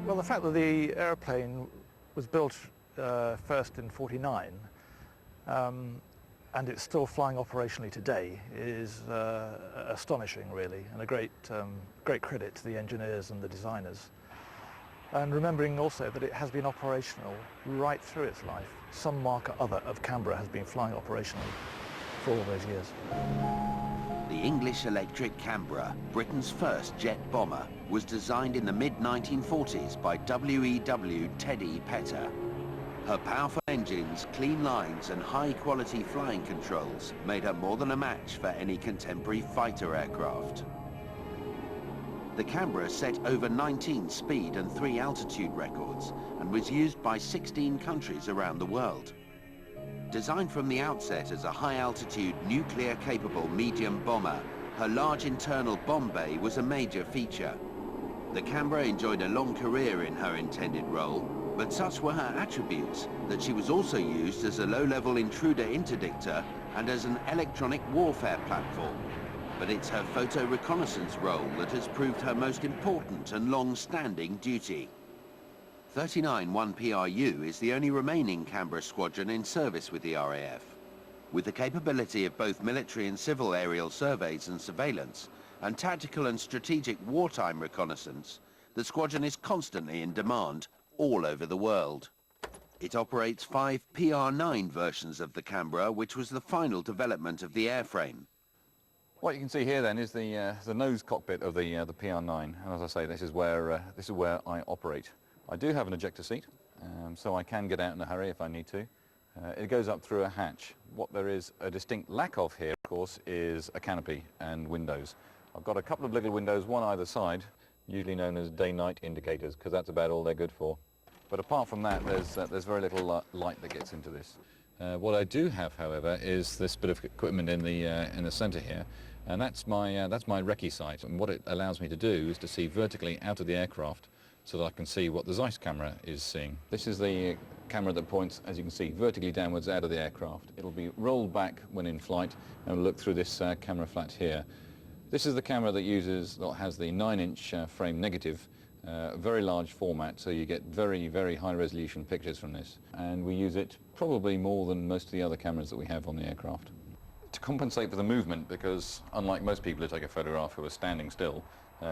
Well, the fact that the aeroplane was built first in '49 and it's still flying operationally today is astonishing, really, and a great credit to the engineers and the designers. And remembering also that it has been operational right through its life. Some mark or other of Canberra has been flying operationally for all those years. The English electric Canberra, Britain's first jet bomber, was designed in the mid-1940s by W.E.W. Teddy Petter. Her powerful engines, clean lines and high-quality flying controls made her more than a match for any contemporary fighter aircraft. The Canberra set over 19 speed and 3 altitude records and was used by 16 countries around the world. Designed from the outset as a high-altitude, nuclear-capable medium bomber, her large internal bomb bay was a major feature. The Canberra enjoyed a long career in her intended role, but such were her attributes that she was also used as a low-level intruder interdictor and as an electronic warfare platform. But it's her photo reconnaissance role that has proved her most important and long-standing duty. 39 1PRU is the only remaining Canberra squadron in service with the RAF. With the capability of both military and civil aerial surveys and surveillance, and tactical and strategic wartime reconnaissance, the squadron is constantly in demand all over the world. It operates 5 PR9 versions of the Canberra, which was the final development of the airframe. What you can see here then is the nose cockpit of the PR9, and as I say, this is where I operate. I do have an ejector seat, so I can get out in a hurry if I need to. It goes up through a hatch. What there is a distinct lack of here, of course, is a canopy and windows. I've got a couple of little windows, one either side, usually known as day-night indicators, because that's about all they're good for. But apart from that, there's very little light that gets into this. What I do have, however, is this bit of equipment in the centre here, and that's my recce sight. And what it allows me to do is to see vertically out of the aircraft, so that I can see what the Zeiss camera is seeing. This is the camera that points, as you can see, vertically downwards out of the aircraft. It'll be rolled back when in flight, and we'll look through this camera flat here. This is the camera that has the 9-inch frame negative, very large format, so you get very, very high resolution pictures from this. And we use it probably more than most of the other cameras that we have on the aircraft. To compensate for the movement, because unlike most people who take a photograph who are standing still,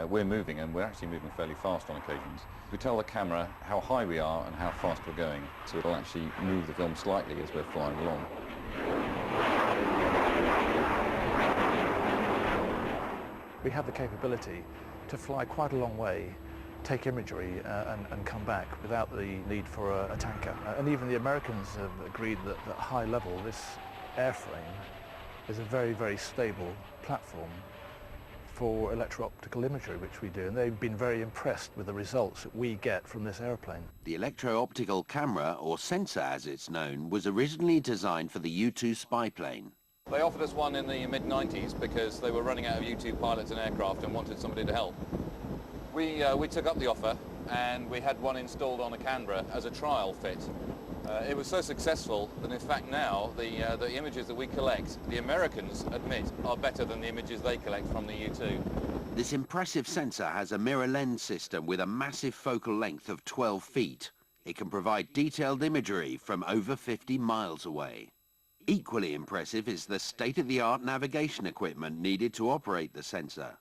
we're moving, and we're actually moving fairly fast on occasions. We tell the camera how high we are and how fast we're going, so it'll actually move the film slightly as we're flying along. We have the capability to fly quite a long way, take imagery and come back without the need for a tanker. And even the Americans have agreed that at high level this airframe is a very, very stable platform for electro-optical imagery, which we do, and they've been very impressed with the results that we get from this airplane. The electro-optical camera, or sensor as it's known, was originally designed for the U-2 spy plane. They offered us one in the mid-90s because they were running out of U-2 pilots and aircraft and wanted somebody to help. We took up the offer, and we had one installed on a Canberra as a trial fit. It was so successful that in fact now the images that we collect, the Americans admit, are better than the images they collect from the U-2. This impressive sensor has a mirror lens system with a massive focal length of 12 feet. It can provide detailed imagery from over 50 miles away. Equally impressive is the state-of-the-art navigation equipment needed to operate the sensor.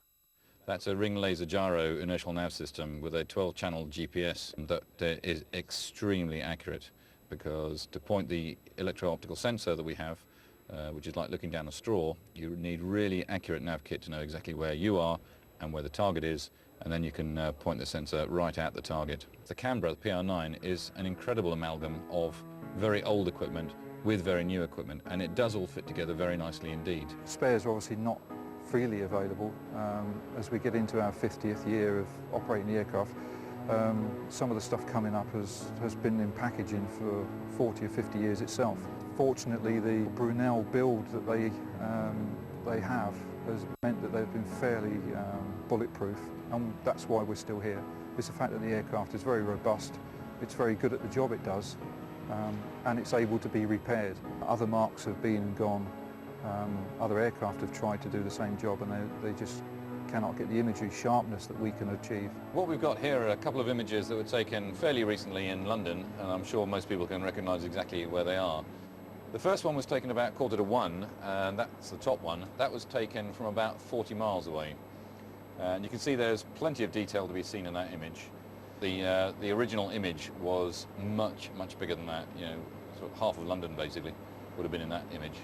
That's a ring laser gyro inertial nav system with a 12-channel GPS that is extremely accurate, because to point the electro-optical sensor that we have, which is like looking down a straw, you need really accurate nav kit to know exactly where you are and where the target is, and then you can point the sensor right at the target. The Canberra, the PR9, is an incredible amalgam of very old equipment with very new equipment, and it does all fit together very nicely indeed. Spares are obviously not freely available. As we get into our 50th year of operating the aircraft, some of the stuff coming up has been in packaging for 40 or 50 years itself. Fortunately, the Brunel build that they have has meant that they've been fairly bulletproof, and that's why we're still here. It's the fact that the aircraft is very robust, it's very good at the job it does, and it's able to be repaired. Other marks have been and gone. Other aircraft have tried to do the same job, and they just cannot get the imagery sharpness that we can achieve. What we've got here are a couple of images that were taken fairly recently in London, and I'm sure most people can recognise exactly where they are. The first one was taken about 1:45, and that's the top one. That was taken from about 40 miles away. And you can see there's plenty of detail to be seen in that image. The original image was much bigger than that. You know, sort of half of London basically would have been in that image.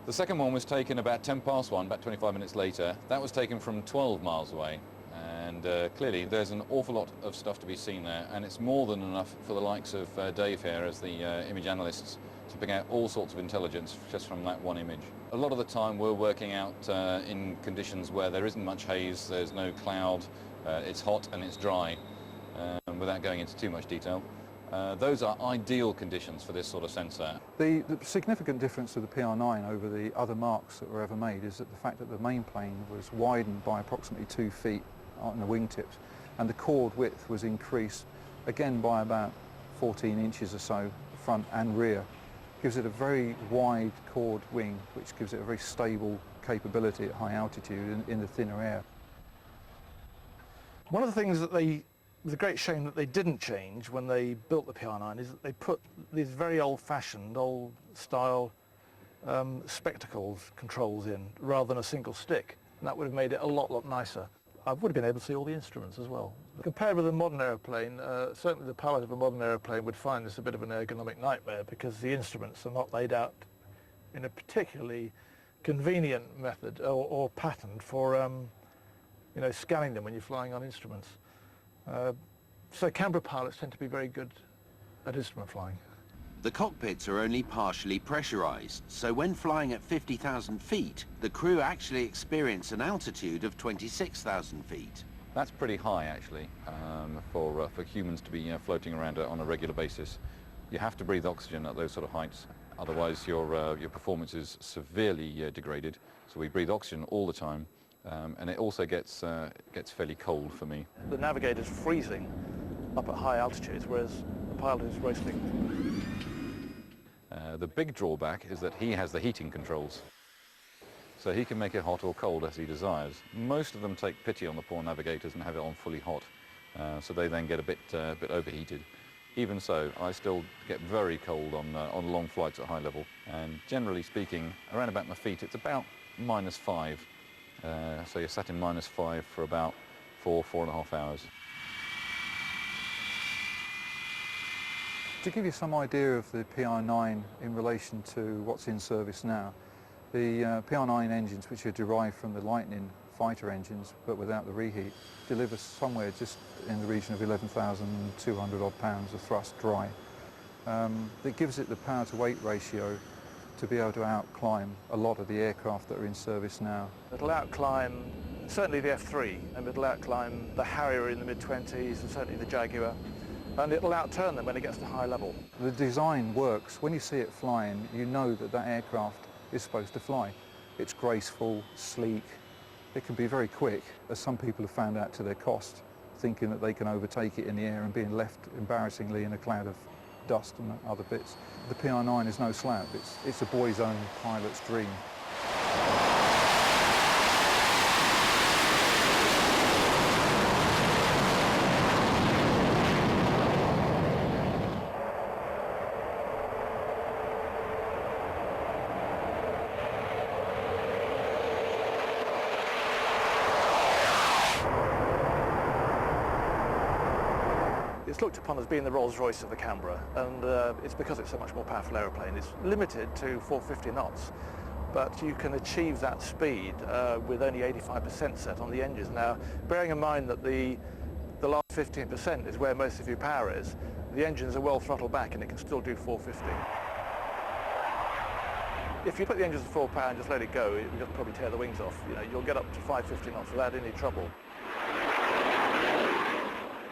The second one was taken about 1:10, about 25 minutes later. That was taken from 12 miles away, and clearly there's an awful lot of stuff to be seen there, and it's more than enough for the likes of Dave here as the image analysts to pick out all sorts of intelligence just from that one image. A lot of the time we're working out in conditions where there isn't much haze, there's no cloud, it's hot and it's dry, without going into too much detail. Those are ideal conditions for this sort of sensor. The significant difference of the PR9 over the other marks that were ever made is that the fact that the main plane was widened by approximately 2 feet on the wingtips, and the chord width was increased again by about 14 inches or so, front and rear. Gives it a very wide chord wing, which gives it a very stable capability at high altitude in the thinner air. One of the things that it was a great shame that they didn't change when they built the PR9 is that they put these very old-fashioned, old-style spectacles controls in rather than a single stick. And that would have made it a lot nicer. I would have been able to see all the instruments as well. Compared with a modern aeroplane, certainly the pilot of a modern aeroplane would find this a bit of an ergonomic nightmare because the instruments are not laid out in a particularly convenient method or pattern for you know, scanning them when you're flying on instruments. So Canberra pilots tend to be very good at instrument flying. The cockpits are only partially pressurized, so when flying at 50,000 feet, the crew actually experience an altitude of 26,000 feet. That's pretty high actually for humans to be floating around on a regular basis. You have to breathe oxygen at those sort of heights, otherwise your performance is severely degraded. So we breathe oxygen all the time, and it also gets fairly cold for me. The navigator's freezing up at high altitudes, whereas the pilot is roasting. The big drawback is that he has the heating controls, so he can make it hot or cold as he desires. Most of them take pity on the poor navigators and have it on fully hot, so they then get a bit overheated. Even so, I still get very cold on long flights at high level, and generally speaking, around about my feet, it's about -5. So you're sat in -5 for about 4.5 hours. To give you some idea of the PR9 in relation to what's in service now, the PR9 engines, which are derived from the Lightning fighter engines but without the reheat, deliver somewhere just in the region of 11,200 odd pounds of thrust dry. That gives it the power to weight ratio to be able to outclimb a lot of the aircraft that are in service now. It'll outclimb certainly the F3, and it'll outclimb the Harrier in the mid-20s and certainly the Jaguar, and it'll outturn them when it gets to high level. The design works. When you see it flying, you know that that aircraft is supposed to fly. It's graceful, sleek. It can be very quick, as some people have found out to their cost, thinking that they can overtake it in the air and being left embarrassingly in a cloud of dust and other bits. The PR9 is no slouch. It's a boy's own pilot's dream. It's looked upon as being the Rolls-Royce of the Canberra, and it's because it's a much more powerful aeroplane. It's limited to 450 knots, but you can achieve that speed with only 85% set on the engines. Now, bearing in mind that the last 15% is where most of your power is, the engines are well throttled back and it can still do 450. If you put the engines at full power and just let it go, it will probably tear the wings off. You know, you'll get up to 550 knots without any trouble.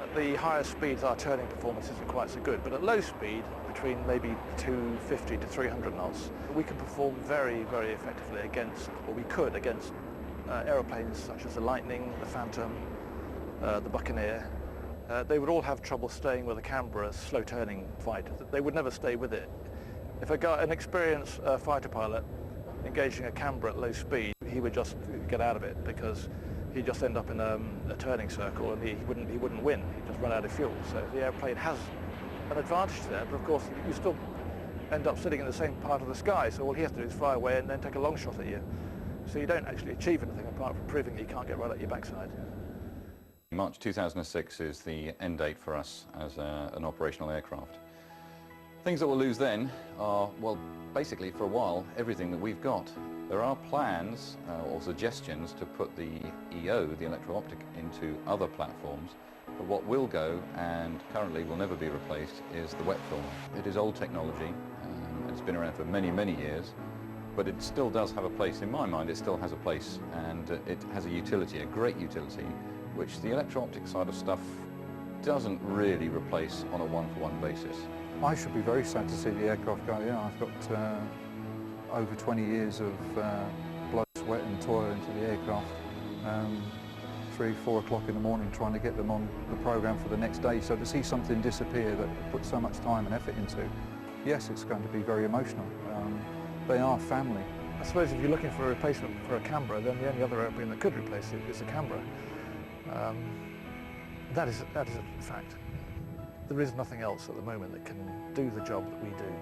At the higher speeds, our turning performance isn't quite so good, but at low speed, between maybe 250 to 300 knots, we can perform very effectively against, or we could, against aeroplanes such as the Lightning, the Phantom, the Buccaneer. They would all have trouble staying with a Canberra slow turning fight. They would never stay with it. If an experienced fighter pilot engaging a Canberra at low speed, he would just get out of it because he'd just end up in a turning circle and he wouldn't win. He'd just run out of fuel. So the airplane has an advantage there, but of course you still end up sitting in the same part of the sky, so all he has to do is fly away and then take a long shot at you. So you don't actually achieve anything apart from proving that you can't get right at your backside. March 2006 is the end date for us as an operational aircraft. Things that we'll lose then are, well, basically for a while, everything that we've got. There are plans or suggestions to put the EO, the electro-optic, into other platforms, but what will go, and currently will never be replaced, is the wet film. It is old technology, it's been around for many, many years, but it still does have a place, in my mind, it still has a place, and it has a utility, a great utility, which the electro-optic side of stuff doesn't really replace on a one-for-one basis. I should be very sad to see the aircraft go. Yeah, I've got over 20 years of blood, sweat and toil into the aircraft. 3, 4 o'clock in the morning trying to get them on the programme for the next day. So to see something disappear that I put so much time and effort into, yes, it's going to be very emotional. They are family. I suppose if you're looking for a replacement for a Canberra, then the only other airplane that could replace it is a Canberra. That is a fact. There is nothing else at the moment that can do the job that we do.